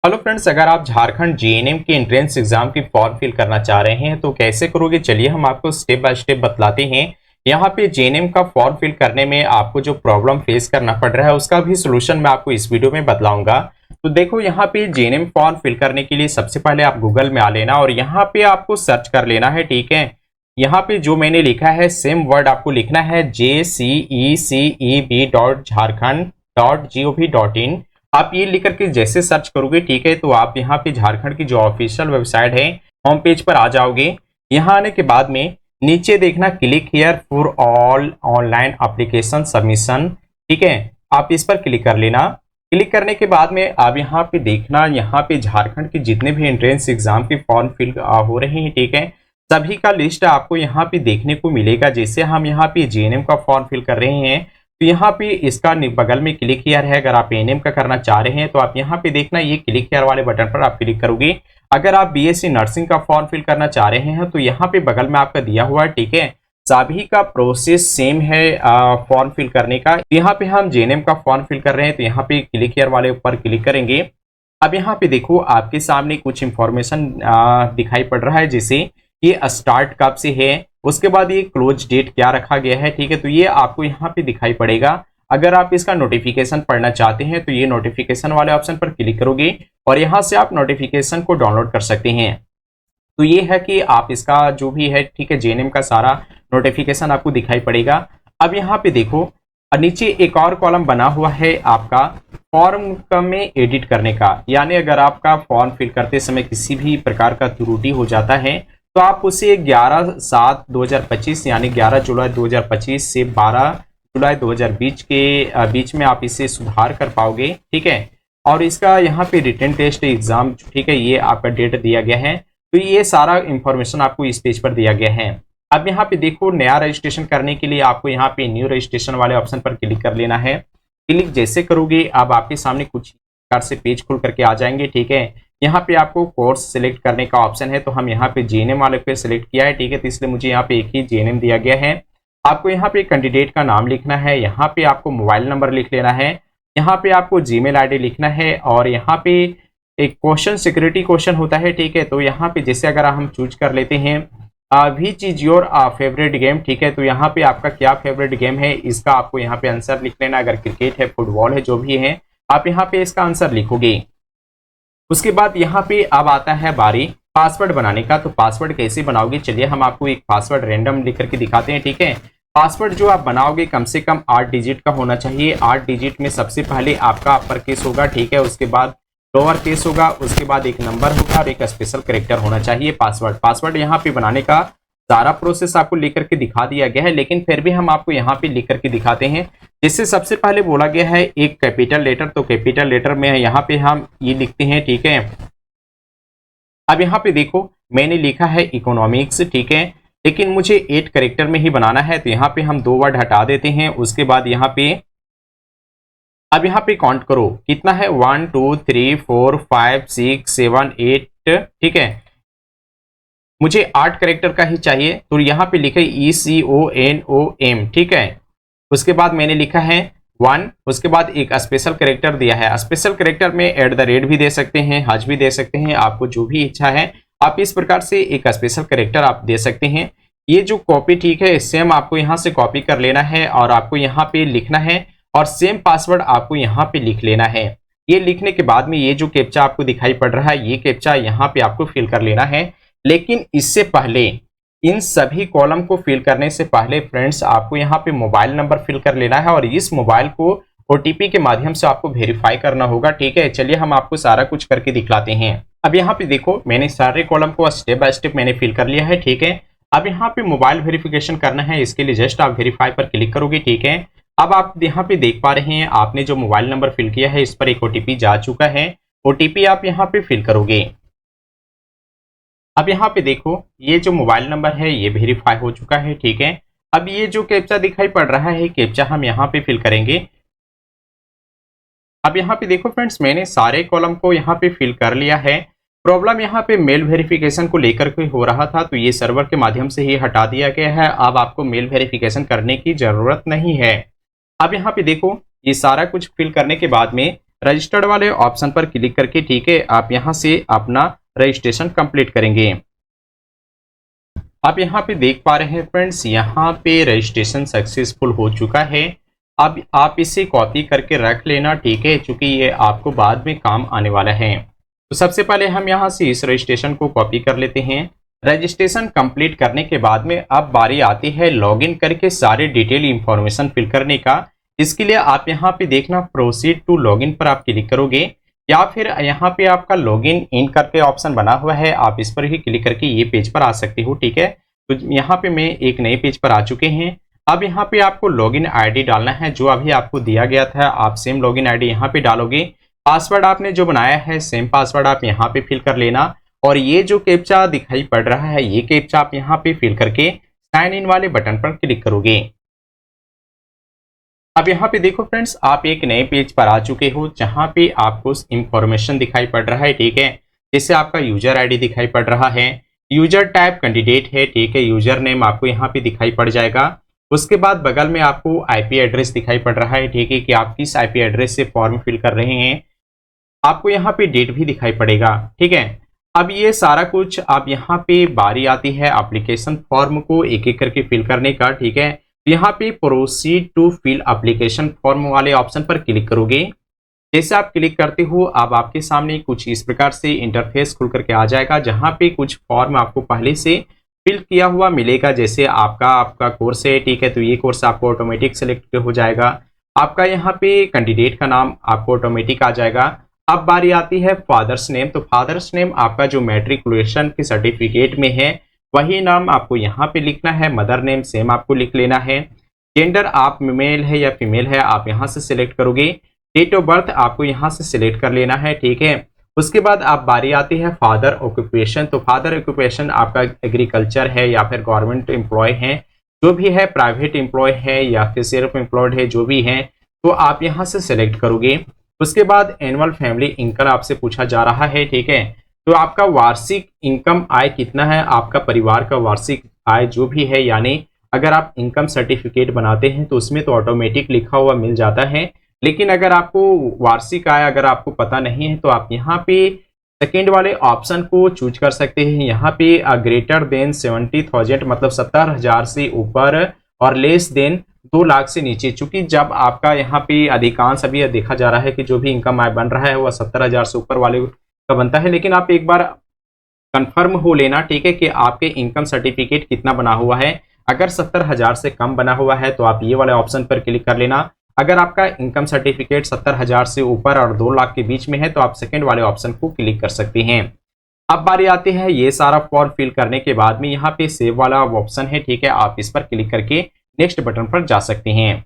Hello friends, अगर आप Jharkhand GNM के एंट्रेंस एग्जाम की फॉर्म फिल करना चाह रहे हैं तो कैसे करोगे, चलिए हम आपको स्टेप बाय स्टेप बतलाते हैं। यहाँ पे जीएनएम का फॉर्म फिल करने में आपको जो प्रॉब्लम फेस करना पड़ रहा है उसका भी सोल्यूशन मैं आपको इस वीडियो में बतलाऊंगा। तो देखो, यहाँ पे जीएनएम फॉर्म फिल करने के लिए सबसे पहले आप गूगल में आ लेना और यहाँ पे आपको सर्च कर लेना है। ठीक है, यहाँ पे जो मैंने लिखा है सेम वर्ड आपको लिखना है jceceb.jharkhand.gov.in। आप ये लिख करके जैसे सर्च करोगे, ठीक है, तो आप यहाँ पे झारखंड की जो ऑफिशियल वेबसाइट है होम पेज पर आ जाओगे। यहाँ आने के बाद में नीचे देखना click here for all online application submission. ठीक है, आप इस पर क्लिक कर लेना। क्लिक करने के बाद में आप यहाँ पे देखना, यहाँ पे झारखंड के जितने भी एंट्रेंस एग्जाम के फॉर्म फिल हो रहे हैं, ठीक है, सभी का लिस्ट आपको यहाँ पे देखने को मिलेगा। जैसे हम यहाँ पे जीएनएम का फॉर्म फिल कर रहे हैं तो यहाँ पे इसका बगल में क्लिक हियर है। अगर आप एएनएम का करना चाह रहे हैं तो आप यहाँ पे देखना, ये क्लिक हियर वाले बटन पर आप क्लिक करोगे। अगर आप बीएससी नर्सिंग का फॉर्म फिल करना चाह रहे हैं तो यहाँ पे बगल में आपका दिया हुआ है। ठीक है, सभी का प्रोसेस सेम है फॉर्म फिल करने का। यहाँ पे हम जीएनएम का फॉर्म फिल कर रहे हैं तो यहाँ पे क्लिक हियर वाले ऊपर क्लिक करेंगे। अब यहाँ पे देखो, आपके सामने कुछ इंफॉर्मेशन दिखाई पड़ रहा है, जैसे ये स्टार्ट कब से है, उसके बाद ये क्लोज डेट क्या रखा गया है। ठीक है, तो ये आपको यहाँ पे दिखाई पड़ेगा। अगर आप इसका नोटिफिकेशन पढ़ना चाहते हैं तो ये नोटिफिकेशन वाले ऑप्शन पर क्लिक करोगे और यहाँ से आप नोटिफिकेशन को डाउनलोड कर सकते हैं। तो ये है कि आप इसका जो भी है, ठीक है, जीएनएम का सारा नोटिफिकेशन आपको दिखाई पड़ेगा। अब यहाँ पे देखो, नीचे एक और कॉलम बना हुआ है आपका फॉर्म में एडिट करने का। यानी अगर आपका फॉर्म फिल करते समय किसी भी प्रकार का त्रुटि हो जाता है तो आप उसे 11/7/2025 यानी 11 जुलाई 2025 से 12 जुलाई 2020 के बीच में आप इसे सुधार कर पाओगे। ठीक है, और इसका यहाँ पे रिटन टेस्ट एग्जाम, ठीक है, ये आपका डेट दिया गया है। तो ये सारा इंफॉर्मेशन आपको इस पेज पर दिया गया है। अब यहाँ पे देखो, नया रजिस्ट्रेशन करने के लिए आपको यहाँ पे न्यू रजिस्ट्रेशन वाले ऑप्शन पर क्लिक कर लेना है। क्लिक जैसे करोगे अब आपके सामने कुछ प्रकार से पेज खुल करके आ जाएंगे। ठीक है, यहाँ पे आपको कोर्स सिलेक्ट करने का ऑप्शन है, तो हम यहाँ पे जीएनएम वाले पे सिलेक्ट किया है। ठीक है, तो इसलिए मुझे यहाँ पे एक ही जीएनएम दिया गया है। आपको यहाँ पे कैंडिडेट का नाम लिखना है, यहाँ पे आपको मोबाइल नंबर लिख लेना है, यहाँ पे आपको जीमेल आईडी लिखना है और यहाँ पे एक क्वेश्चन सिक्योरिटी क्वेश्चन होता है। ठीक है, तो यहाँ पे जैसे अगर हम चूज कर लेते हैं which is your favourite game. ठीक है, तो यहाँ पे आपका क्या फेवरेट गेम है, इसका आपको यहाँ पे आंसर लिख लेना। अगर क्रिकेट है, फुटबॉल है, जो भी है, आप यहाँ पे इसका आंसर लिखोगे। उसके बाद यहाँ पे अब आता है बारी पासवर्ड बनाने का। तो पासवर्ड कैसे बनाओगे, चलिए हम आपको एक पासवर्ड रैंडम लिख करके दिखाते हैं। ठीक है, पासवर्ड जो आप बनाओगे कम से कम 8 डिजिट का होना चाहिए। 8 डिजिट में सबसे पहले आपका अपर केस होगा, ठीक है, उसके बाद लोअर केस होगा, उसके बाद एक नंबर होगा और एक स्पेशल कैरेक्टर होना चाहिए। पासवर्ड यहाँ पे बनाने का सारा प्रोसेस आपको लिख करके दिखा दिया गया है, लेकिन फिर भी हम आपको यहाँ पे लिख करके दिखाते हैं। जिससे सबसे पहले बोला गया है एक कैपिटल लेटर, तो कैपिटल लेटर में यहाँ पे हम ये लिखते हैं। ठीक है, अब यहाँ पे देखो मैंने लिखा है इकोनॉमिक्स। ठीक है, लेकिन मुझे 8 कैरेक्टर में ही बनाना है, तो यहाँ पे हम 2 वर्ड हटा देते हैं। उसके बाद यहाँ पे अब यहाँ पे काउंट करो कितना है, 1 2 3 4 5 6 7 8। ठीक है, मुझे 8 कैरेक्टर का ही चाहिए, तो यहाँ पे लिखे ECONOM। ठीक है, उसके बाद मैंने लिखा है 1, उसके बाद एक स्पेशल कैरेक्टर दिया है। स्पेशल कैरेक्टर में @ भी दे सकते हैं, हज भी दे सकते हैं, आपको जो भी इच्छा है आप इस प्रकार से एक स्पेशल कैरेक्टर आप दे सकते हैं। ये जो कॉपी, ठीक है, सेम आपको यहाँ से कॉपी कर लेना है और आपको यहाँ पे लिखना है और सेम पासवर्ड आपको यहाँ पे लिख लेना है। ये लिखने के बाद में ये जो कैप्चा आपको दिखाई पड़ रहा है, ये कैप्चा यहाँ पे आपको फिल कर लेना है। लेकिन इससे पहले, इन सभी कॉलम को फिल करने से पहले फ्रेंड्स, आपको यहाँ पे मोबाइल नंबर फिल कर लेना है और इस मोबाइल को ओटीपी के माध्यम से आपको वेरीफाई करना होगा। ठीक है, चलिए हम आपको सारा कुछ करके दिखलाते हैं। अब यहाँ पे देखो, मैंने सारे कॉलम को स्टेप बाय स्टेप मैंने फिल कर लिया है। ठीक है, अब यहाँ पे मोबाइल वेरिफिकेशन करना है, इसके लिए जस्ट आप वेरीफाई पर क्लिक करोगे। ठीक है, अब आप यहाँ पे देख पा रहे हैं आपने जो मोबाइल नंबर फिल किया है इस पर एक ओटीपी जा चुका है। ओटीपी आप यहाँ पे फिल करोगे। अब यहाँ पे देखो, ये जो मोबाइल नंबर है ये वेरीफाई हो चुका है। ठीक है, अब ये जो कैप्चा दिखाई पड़ रहा है, कैप्चा हम यहाँ पे फिल करेंगे। अब यहाँ पे देखो फ्रेंड्स, मैंने सारे कॉलम को यहाँ पे फिल कर लिया है। प्रॉब्लम यहाँ पे मेल वेरिफिकेशन को लेकर के हो रहा था, तो ये सर्वर के माध्यम से ही हटा दिया गया है। अब आपको मेल वेरिफिकेशन करने की जरूरत नहीं है। अब यहाँ पे देखो, ये सारा कुछ फिल करने के बाद में रजिस्टर्ड वाले ऑप्शन पर क्लिक करके ठीक है आप यहाँ से अपना रजिस्ट्रेशन कंप्लीट करेंगे। आप यहाँ पे देख पा रहे हैं फ्रेंड्स, यहाँ पे रजिस्ट्रेशन सक्सेसफुल हो चुका है। अब आप इसे कॉपी करके रख लेना ठीक है, क्योंकि ये आपको बाद में काम आने वाला है। तो सबसे पहले हम यहाँ से इस रजिस्ट्रेशन को कॉपी कर लेते हैं। रजिस्ट्रेशन कंप्लीट करने के बाद में अब बारी आती है लॉगिन करके सारे डिटेल इंफॉर्मेशन फिल करने का। इसके लिए आप यहाँ पे देखना प्रोसीड टू लॉगिन पर आप क्लिक करोगे, या फिर यहाँ पे आपका लॉगिन इन करके ऑप्शन बना हुआ है, आप इस पर ही क्लिक करके ये पेज पर आ सकते हो ठीक है। तो यहाँ पे मैं एक नए पेज पर आ चुके हैं। अब यहाँ पे आपको लॉगिन आईडी डालना है जो अभी आपको दिया गया था, आप सेम लॉगिन आईडी यहाँ पे डालोगे। पासवर्ड आपने जो बनाया है सेम पासवर्ड आप यहाँ पे फिल कर लेना, और ये जो कैप्चा दिखाई पड़ रहा है ये कैप्चा आप यहाँ पे फिल करके साइन इन वाले बटन पर क्लिक करोगे। अब यहाँ पे देखो फ्रेंड्स, आप एक नए पेज पर आ चुके हो जहाँ पे आपको इंफॉर्मेशन दिखाई पड़ रहा है ठीक है। जैसे आपका यूजर आईडी दिखाई पड़ रहा है, यूजर टाइप कैंडिडेट है ठीक है, यूजर नेम आपको यहाँ पे दिखाई पड़ जाएगा। उसके बाद बगल में आपको आईपी एड्रेस दिखाई पड़ रहा है ठीक है, कि आप किस आईपी एड्रेस से फॉर्म फिल कर रहे हैं। आपको यहाँ पे डेट भी दिखाई पड़ेगा ठीक है। अब ये सारा कुछ आप यहाँ पे बारी आती है एप्लीकेशन फॉर्म को एक एक करके फिल करने का ठीक है। यहाँ पे proceed to fill application form वाले ऑप्शन पर क्लिक करोगे। जैसे आप क्लिक करते हो अब आपके सामने कुछ इस प्रकार से इंटरफेस खुल करके आ जाएगा, जहाँ पे कुछ फॉर्म आपको पहले से फिल किया हुआ मिलेगा। जैसे आपका कोर्स है ठीक है, तो ये कोर्स आपको ऑटोमेटिक सेलेक्ट हो जाएगा। आपका यहाँ पे कैंडिडेट का नाम आपको ऑटोमेटिक आ जाएगा। अब बारी आती है फादर्स नेम, तो फादर्स नेम आपका जो मैट्रिकुलेशन के सर्टिफिकेट में है वही नाम आपको यहाँ पे लिखना है। मदर नेम सेम आपको लिख लेना है। जेंडर आप मेल है या फीमेल है आप यहाँ से सिलेक्ट करोगे। डेट ऑफ बर्थ आपको यहाँ से सिलेक्ट कर लेना है ठीक है। उसके बाद आप बारी आती है फादर ऑक्यूपेशन, तो फादर ऑक्यूपेशन आपका एग्रीकल्चर है या फिर गवर्नमेंट एम्प्लॉय है, जो भी है प्राइवेट एम्प्लॉय है या फिर सेल्फ एम्प्लॉयड है, जो भी है तो आप यहाँ से सिलेक्ट करोगे। उसके बाद एनुअल फैमिली इनकम आपसे पूछा जा रहा है ठीक है, तो आपका वार्षिक इनकम आय कितना है, आपका परिवार का वार्षिक आय जो भी है, यानी अगर आप इनकम सर्टिफिकेट बनाते हैं तो उसमें तो ऑटोमेटिक लिखा हुआ मिल जाता है। लेकिन अगर आपको वार्षिक आय अगर आपको पता नहीं है तो आप यहाँ पे सेकेंड वाले ऑप्शन को चूज कर सकते हैं। यहाँ पे ग्रेटर देन 70,000 मतलब 70,000 से ऊपर और लेस देन 2 लाख से नीचे। चूंकि जब आपका यहाँ पे अधिकांश अभी देखा जा रहा है कि जो भी इनकम आय बन रहा है वह 70,000 से ऊपर वाले का बनता है, लेकिन आप एक बार कंफर्म हो लेना ठीक है कि आपके इनकम सर्टिफिकेट कितना बना हुआ है। अगर 70,000 से कम बना हुआ है तो आप ये वाले ऑप्शन पर क्लिक कर लेना। अगर आपका इनकम सर्टिफिकेट 70,000 से ऊपर और 2 लाख के बीच में है तो आप सेकेंड वाले ऑप्शन को क्लिक कर सकते हैं। अब बारी आती है ये सारा फॉर्म फिल करने के बाद में यहाँ पे सेव वाला ऑप्शन है ठीक है, आप इस पर क्लिक करके नेक्स्ट बटन पर जा सकते हैं।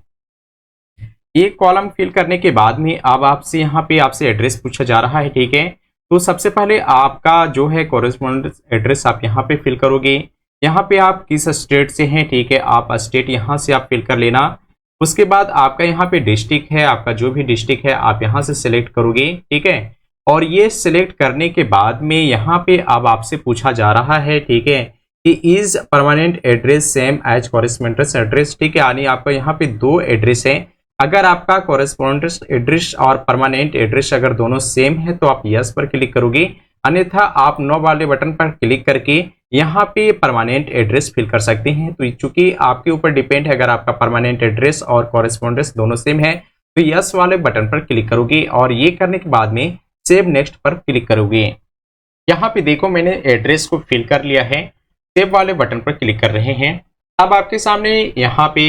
एक कॉलम फिल करने के बाद में अब आपसे यहाँ पे आपसे एड्रेस पूछा जा रहा है ठीक है। तो सबसे पहले आपका जो है कॉरेस्पॉन्डेंस एड्रेस आप यहाँ पे फिल करोगे। यहाँ पे आप किस स्टेट से हैं ठीक है, आप स्टेट यहाँ से आप फिल कर लेना। उसके बाद आपका यहाँ पे डिस्ट्रिक्ट है, आपका जो भी डिस्ट्रिक्ट है आप यहाँ से सिलेक्ट करोगे ठीक है। और ये सिलेक्ट करने के बाद में यहाँ पे अब आपसे पूछा जा रहा है ठीक है कि is permanent address same as correspondence address ठीक है, यानी आपका यहाँ पे 2 एड्रेस है। अगर आपका कॉरेस्पॉन्डेंस एड्रेस और परमानेंट एड्रेस अगर दोनों सेम है तो आप यस पर क्लिक करोगे, अन्यथा आप नो वाले बटन पर क्लिक करके यहाँ पे परमानेंट एड्रेस फिल कर सकते हैं। तो चूंकि आपके ऊपर डिपेंड है, अगर आपका परमानेंट एड्रेस और कॉरेस्पॉन्डेंस दोनों सेम है तो यस वाले बटन पर क्लिक करोगे, और ये करने के बाद में सेव नेक्स्ट पर क्लिक करोगे। यहाँ पे देखो मैंने एड्रेस को फिल कर लिया है, सेव वाले बटन पर क्लिक कर रहे हैं। अब आपके सामने यहाँ पे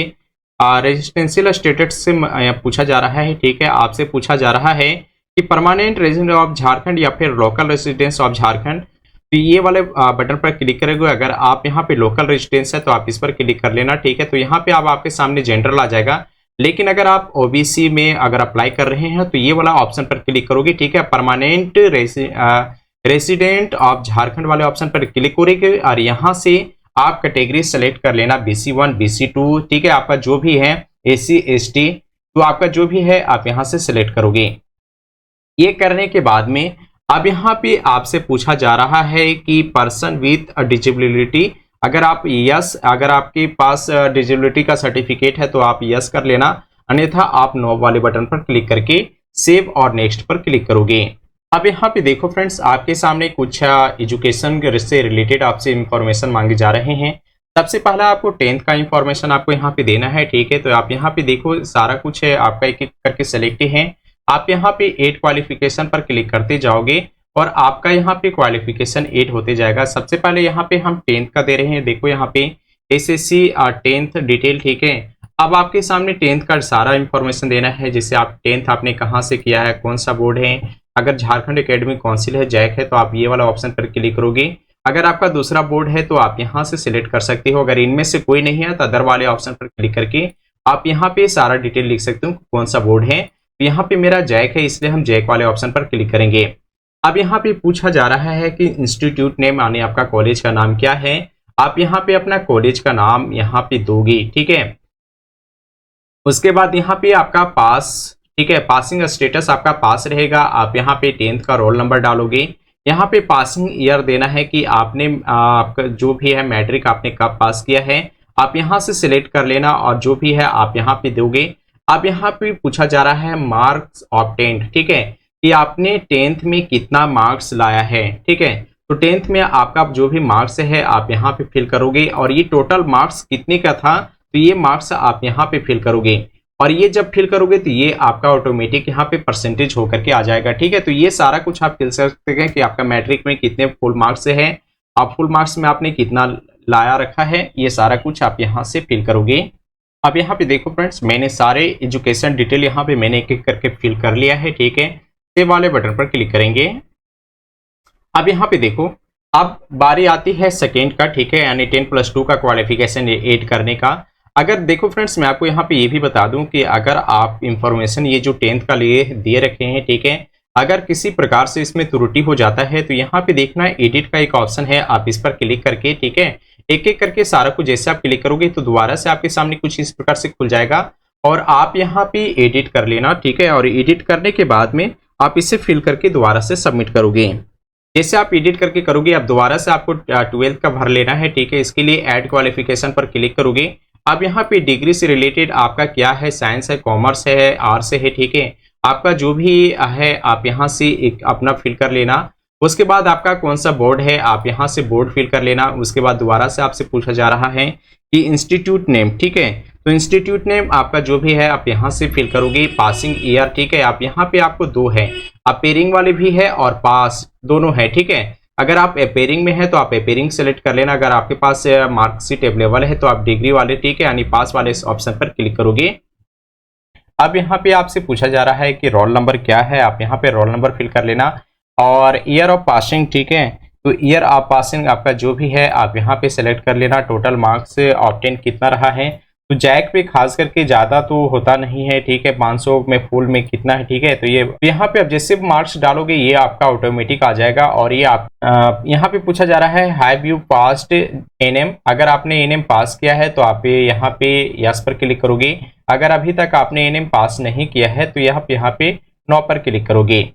रेजिडेंशियल स्टेटस से पूछा जा रहा है ठीक है, आपसे पूछा जा रहा है कि परमानेंट रेजिडेंट ऑफ झारखंड या फिर लोकल रेजिडेंस ऑफ झारखंड। तो ये वाले बटन पर क्लिक करोगे। अगर आप यहाँ पे लोकल रेजिडेंस है तो आप इस पर क्लिक कर लेना ठीक है। तो यहाँ पे अब आपके सामने जनरल आ जाएगा, लेकिन अगर आप ओबीसी में अगर अप्लाई कर रहे हैं तो ये वाला ऑप्शन पर क्लिक करोगे ठीक है। परमानेंट रेसिडेंट ऑफ झारखंड वाले ऑप्शन पर क्लिक करोगे और यहाँ से आप कैटेगरी सेलेक्ट कर लेना BC1 BC2 ठीक है, आपका जो भी है SC ST, तो आपका जो भी है आप यहाँ से सिलेक्ट करोगे। ये करने के बाद में अब यहाँ पे आपसे पूछा जा रहा है कि पर्सन विथ डिसेबिलिटी, अगर आप यस, अगर आपके पास डिसेबिलिटी का सर्टिफिकेट है तो आप यस कर लेना, अन्यथा आप नो वाले बटन पर क्लिक करके सेव और नेक्स्ट पर क्लिक करोगे। अब यहाँ पे देखो फ्रेंड्स, आपके सामने कुछ एजुकेशन से रिलेटेड आपसे इंफॉर्मेशन मांगे जा रहे हैं। सबसे पहला आपको 10th का इंफॉर्मेशन आपको यहाँ पे देना है, ठीक है। तो आप यहाँ पे देखो सारा कुछ है आपका एक एक करके सेलेक्ट है। आप यहाँ पे 8 क्वालिफिकेशन पर क्लिक करते जाओगे और आपका यहाँ पे क्वालिफिकेशन 8 होते जाएगा। सबसे पहले यहाँ पे हम 10th का दे रहे हैं, देखो यहाँ पे एसएससी 10th डिटेल, ठीक है। अब आपके सामने 10th का सारा इंफॉर्मेशन देना है, जैसे आप 10th आपने कहाँ से किया है, कौन सा बोर्ड है। अगर झारखंड एकेडमिक काउंसिल है, जैक है, तो आप ये वाला ऑप्शन पर क्लिक करोगे। अगर आपका दूसरा बोर्ड है तो आप यहाँ से सिलेक्ट कर सकते हो। अगर इनमें से कोई नहीं है तो अदर वाले ऑप्शन पर क्लिक करके आप यहाँ पे सारा डिटेल लिख सकते हो कौन सा बोर्ड है। तो यहाँ पे मेरा जैक है, इसलिए हम जैक वाले ऑप्शन पर क्लिक करेंगे। अब यहाँ पे पूछा जा रहा है कि इंस्टीट्यूट नेम, यानी आपका कॉलेज का नाम क्या है। आप यहाँ पे अपना कॉलेज का नाम यहाँ पे दोगे, ठीक है। उसके बाद यहाँ पे आपका पास, ठीक है, पासिंग स्टेटस आपका पास रहेगा। आप यहाँ पे 10th का रोल नंबर डालोगे। यहाँ पे पासिंग ईयर देना है कि आपने आपका जो भी है मैट्रिक आपने कब पास किया है, आप यहाँ से सिलेक्ट कर लेना और जो भी है आप यहाँ पे दोगे। अब यहाँ पे पूछा जा रहा है मार्क्स ऑब्टेन्ड, ठीक है, कि आपने 10th में कितना मार्क्स लाया है, ठीक है। तो 10th में आपका जो भी मार्क्स है आप यहाँ पे फिल करोगे और ये टोटल मार्क्स कितने का था, तो ये मार्क्स आप यहाँ पे फिल करोगे। और ये जब फिल करोगे तो ये आपका ऑटोमेटिक यहाँ पे परसेंटेज होकर के आ जाएगा, ठीक है। तो ये सारा कुछ आप फिल सकते हैं कि आपका मैट्रिक में कितने फुल मार्क्स है, आप फुल मार्क्स में आपने कितना लाया रखा है, ये सारा कुछ आप यहाँ से फिल करोगे। अब यहाँ पे देखो फ्रेंड्स, मैंने सारे एजुकेशन डिटेल यहाँ पे मैंने एक एक करके फिल कर लिया है, ठीक है। सेव वाले बटन पर क्लिक करेंगे। अब यहाँ पे देखो, अब बारी आती है सेकेंड का, ठीक है, यानी 10+2 का क्वालिफिकेशन ऐड करने का। अगर देखो फ्रेंड्स, मैं आपको यहाँ पे ये भी बता दूं कि अगर आप इंफॉर्मेशन ये जो 10th का लिए दिए रखे हैं, ठीक है, अगर किसी प्रकार से इसमें त्रुटि हो जाता है तो यहाँ पे देखना एडिट का एक ऑप्शन है, आप इस पर क्लिक करके, ठीक है, एक एक करके सारा कुछ जैसे आप क्लिक करोगे तो दोबारा से आपके सामने कुछ इस प्रकार से खुल जाएगा और आप यहाँ पे एडिट कर लेना, ठीक है। और एडिट करने के बाद में आप इसे फिल करके दोबारा से सबमिट करोगे। जैसे आप एडिट करके करोगे, अब दोबारा से आपको 12th का भर लेना है, ठीक है। इसके लिए ऐड क्वालिफिकेशन पर क्लिक करोगे। अब यहाँ पे डिग्री से रिलेटेड आपका क्या है, साइंस है, कॉमर्स है, आर्ट्स है, ठीक है, आपका जो भी है आप यहाँ से एक अपना फिल कर लेना। उसके बाद आपका कौन सा बोर्ड है, आप यहाँ से बोर्ड फिल कर लेना। उसके बाद दोबारा से आपसे पूछा जा रहा है कि इंस्टीट्यूट नेम, ठीक है, तो इंस्टीट्यूट नेम आपका जो भी है आप यहाँ से फिल करोगे। पासिंग ईयर, ठीक है, आप यहाँ पे आपको 2 है, अपेयरिंग वाले भी है और पास दोनों है, ठीक है। अगर आप अपेयरिंग में है तो आप अपेयरिंग सेलेक्ट कर लेना। अगर आपके पास मार्कशीट अवेलेबल है तो आप डिग्री वाले, ठीक है, यानी पास वाले इस ऑप्शन पर क्लिक करोगे। अब यहाँ पे आपसे पूछा जा रहा है कि रोल नंबर क्या है, आप यहाँ पे रोल नंबर फिल कर लेना और ईयर ऑफ पासिंग, ठीक है, तो ईयर ऑफ पासिंग आपका जो भी है आप यहाँ पे सेलेक्ट कर लेना। टोटल मार्क्स ऑब्टेन कितना रहा है, तो जैक पे खास करके ज्यादा तो होता नहीं है, ठीक है, 500 में फुल में कितना है, ठीक है। तो ये यहाँ पे आप जैसे मार्क्स डालोगे ये आपका ऑटोमेटिक आ जाएगा। और ये आप यहाँ पे पूछा जा रहा है हैव यू पास्ड एनएम, अगर आपने एनएम पास किया है तो आप यहाँ पे यस पर क्लिक करोगे। अगर अभी तक आपने एनएम पास नहीं किया है तो यहाँ पे नो पर क्लिक करोगे।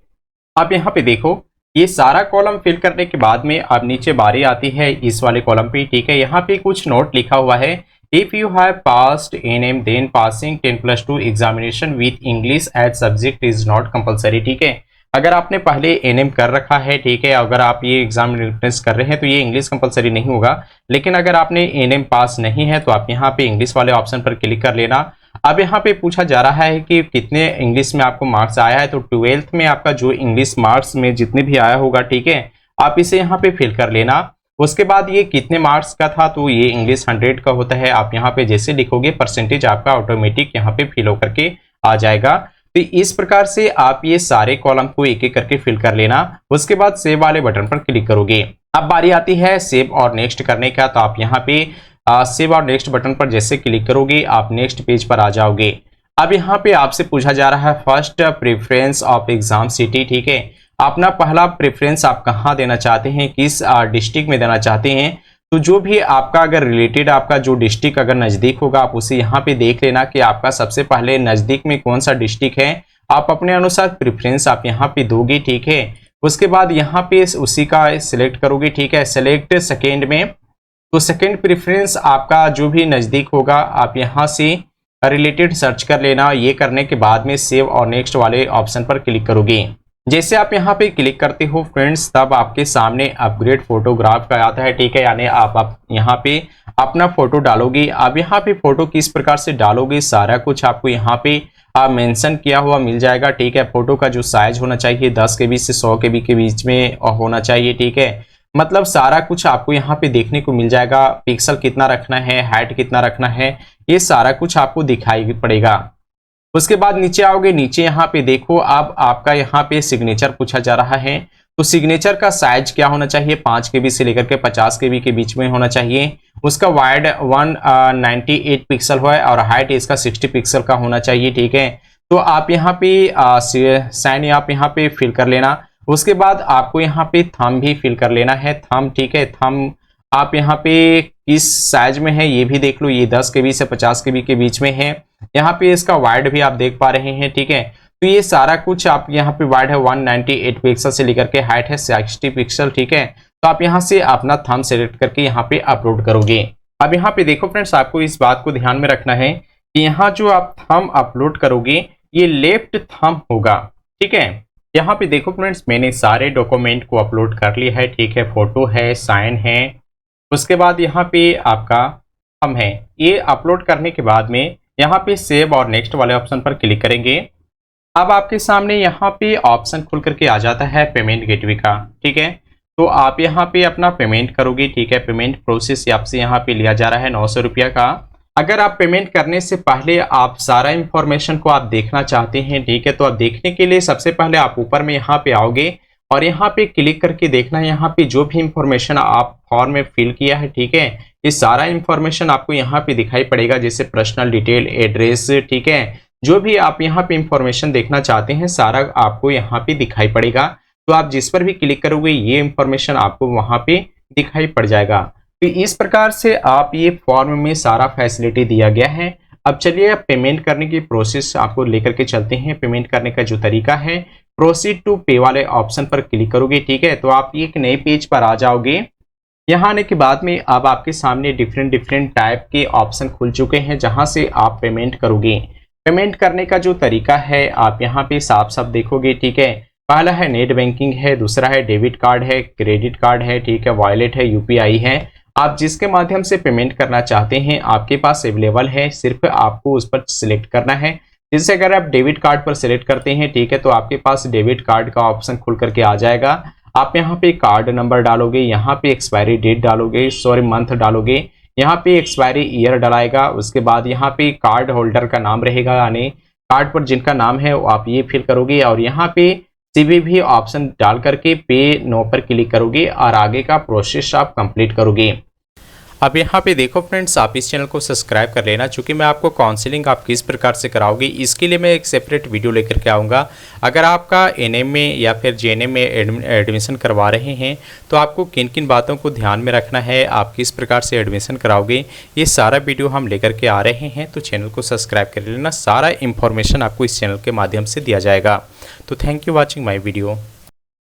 अब यहाँ पे देखो, ये सारा कॉलम फिल करने के बाद में अब नीचे बारी आती है इस वाले कॉलम पे, ठीक है। यहाँ पे कुछ नोट लिखा हुआ है, if you have passed NM then passing 10+2 examination with English as subject is not compulsory, ठीक है। अगर आपने पहले एनएम कर रखा है, ठीक है, अगर आप ये एग्जाम रिप्लेस कर रहे हैं तो ये इंग्लिश कंपलसरी नहीं होगा। लेकिन अगर आपने एनएम पास नहीं है तो आप यहाँ पे इंग्लिश वाले ऑप्शन पर क्लिक कर लेना। अब यहाँ पे पूछा जा रहा है कि कितने इंग्लिश में आपको मार्क्स आया है, तो 12th में आपका जो इंग्लिश मार्क्स में जितने भी आया होगा, ठीक है, आप इसे यहाँ पे फिल कर लेना। उसके बाद ये कितने मार्क्स का था, तो ये इंग्लिश 100 का होता है। आप यहाँ पे जैसे लिखोगे परसेंटेज आपका ऑटोमेटिक यहाँ पे फिल होकर के आ जाएगा। तो इस प्रकार से आप ये सारे कॉलम को एक एक करके फिल कर लेना। उसके बाद सेव वाले बटन पर क्लिक करोगे। अब बारी आती है सेव और नेक्स्ट करने का, तो आप यहाँ पे सेव और नेक्स्ट बटन पर जैसे क्लिक करोगे आप नेक्स्ट पेज पर आ जाओगे। अब यहाँ पे आपसे पूछा जा रहा है first preference of exam city, ठीक है, अपना पहला प्रेफरेंस आप कहाँ देना चाहते हैं, किस डिस्ट्रिक्ट में देना चाहते हैं। तो जो भी आपका अगर रिलेटेड आपका जो डिस्ट्रिक्ट अगर नज़दीक होगा आप उसे यहाँ पे देख लेना कि आपका सबसे पहले नज़दीक में कौन सा डिस्ट्रिक्ट है। आप अपने अनुसार प्रेफरेंस आप यहाँ पे दोगे, ठीक है। उसके बाद यहाँ पे उसी का सिलेक्ट करोगे, ठीक है। सेलेक्ट सेकेंड में, तो सेकेंड प्रेफरेंस आपका जो भी नज़दीक होगा आप यहाँ से रिलेटेड सर्च कर लेना। ये करने के बाद में सेव और नेक्स्ट वाले ऑप्शन पर क्लिक करोगे। जैसे आप यहाँ पे क्लिक करते हो फ्रेंड्स, तब आपके सामने अपग्रेड फोटोग्राफ का आता है, ठीक है। यानी आप यहाँ पे अपना फोटो डालोगे। अब यहाँ पे फोटो किस प्रकार से डालोगे सारा कुछ आपको यहाँ पे मेंशन किया हुआ मिल जाएगा, ठीक है। फोटो का जो साइज होना चाहिए 10 KB से 100 KB के बीच में होना चाहिए, ठीक है। मतलब सारा कुछ आपको यहाँ पे देखने को मिल जाएगा। पिक्सल कितना रखना है, हाइट कितना रखना है, ये सारा कुछ आपको दिखाई पड़ेगा। उसके बाद नीचे आओगे, नीचे यहाँ पे देखो, अब आपका यहाँ पे सिग्नेचर पूछा जा रहा है। तो सिग्नेचर का साइज क्या होना चाहिए, 5 KB से लेकर के 50 KB के बीच में होना चाहिए। उसका वाइड 198 पिक्सल है और हाइट इसका 60 पिक्सल का होना चाहिए, ठीक है। तो आप यहाँ पे साइन आप यहाँ पे फिल कर लेना। उसके बाद आपको यहाँ पे थंब भी फिल कर लेना है, थंब, ठीक है। थंब आप यहाँ पे किस साइज में है ये भी देख लो, ये 10 KB से 50 KB के बीच में है। यहाँ पे इसका वाइड भी आप देख पा रहे हैं, ठीक है। तो ये सारा कुछ आप यहाँ पे वाइड है 198 पिक्सल से लेकर के हाइट है 60 पिक्सल, ठीक है। तो आप यहाँ से अपना थंब सेलेक्ट करके यहाँ पे अपलोड करोगे। अब यहाँ पे देखो फ्रेंड्स, आपको इस बात को ध्यान में रखना है कि यहाँ जो आप थंब अपलोड करोगे ये लेफ्ट थंब होगा, ठीक है। यहाँ पे देखो फ्रेंड्स, मैंने सारे डॉक्यूमेंट को अपलोड कर लिया है, ठीक है। फोटो है, साइन है, उसके बाद यहाँ पे आपका थंब है। ये अपलोड करने के बाद में यहाँ पे सेव और नेक्स्ट वाले ऑप्शन पर क्लिक करेंगे। अब आपके सामने यहाँ पे ऑप्शन खुल करके आ जाता है पेमेंट गेटवे का, ठीक है। तो आप यहाँ पे अपना पेमेंट करोगे, ठीक है। पेमेंट प्रोसेस आपसे यहाँ पे लिया जा रहा है 900 रुपया का। अगर आप पेमेंट करने से पहले आप सारा इंफॉर्मेशन को आप देखना चाहते हैं, ठीक है, तो आप देखने के लिए सबसे पहले आप ऊपर में यहाँ पे आओगे और यहाँ पे क्लिक करके देखना, यहाँ पे जो भी इंफॉर्मेशन आप फॉर्म में फिल किया है, ठीक है, ये सारा इंफॉर्मेशन आपको यहाँ पे दिखाई पड़ेगा, जैसे पर्सनल डिटेल, एड्रेस, ठीक है। जो भी आप यहाँ पे इंफॉर्मेशन देखना चाहते हैं सारा आपको यहाँ पे दिखाई पड़ेगा। तो आप जिस पर भी क्लिक करोगे ये इंफॉर्मेशन आपको वहाँ पे दिखाई पड़ जाएगा। तो इस प्रकार से आप ये फॉर्म में सारा फैसिलिटी दिया गया है। अब चलिए आप पेमेंट करने की प्रोसेस आपको लेकर के चलते हैं। पेमेंट करने का जो तरीका है, प्रोसीड टू पे वाले ऑप्शन पर क्लिक करोगे, ठीक है। तो आप एक नए पेज पर आ जाओगे। यहाँ आने के बाद में अब आपके सामने डिफरेंट टाइप के ऑप्शन खुल चुके हैं जहां से आप पेमेंट करोगे। पेमेंट करने का जो तरीका है आप यहाँ पे साफ साफ देखोगे, ठीक है। पहला है नेट बैंकिंग है, दूसरा है डेबिट कार्ड है, क्रेडिट कार्ड है, ठीक है, वॉलेट है, UPI है। आप जिसके माध्यम से पेमेंट करना चाहते हैं आपके पास अवेलेबल है, सिर्फ आपको उस पर सिलेक्ट करना है। जैसे अगर आप डेबिट कार्ड पर सिलेक्ट करते हैं, ठीक है, तो आपके पास डेबिट कार्ड का ऑप्शन खुल करके आ जाएगा। आप यहाँ पे कार्ड नंबर डालोगे, यहाँ पे एक्सपायरी डेट डालोगे, मंथ डालोगे, यहाँ पे एक्सपायरी ईयर डलाएगा। उसके बाद यहाँ पे कार्ड होल्डर का नाम रहेगा, यानी कार्ड पर जिनका नाम है वो आप ये फिल करोगे और यहाँ पे CVV ऑप्शन डाल करके पे नो पर क्लिक करोगे और आगे का प्रोसेस आप कंप्लीट करोगे। अब यहाँ पे देखो फ्रेंड्स, आप इस चैनल को सब्सक्राइब कर लेना, चूँकि मैं आपको काउंसलिंग आप किस प्रकार से कराओगे इसके लिए मैं एक सेपरेट वीडियो लेकर के आऊँगा। अगर आपका NM में या फिर JNM में एडमिशन करवा रहे हैं तो आपको किन किन बातों को ध्यान में रखना है, आप किस प्रकार से एडमिशन कराओगे, ये सारा वीडियो हम लेकर के आ रहे हैं। तो चैनल को सब्सक्राइब कर लेना, सारा इन्फॉर्मेशन आपको इस चैनल के माध्यम से दिया जाएगा। तो thank you watching my video.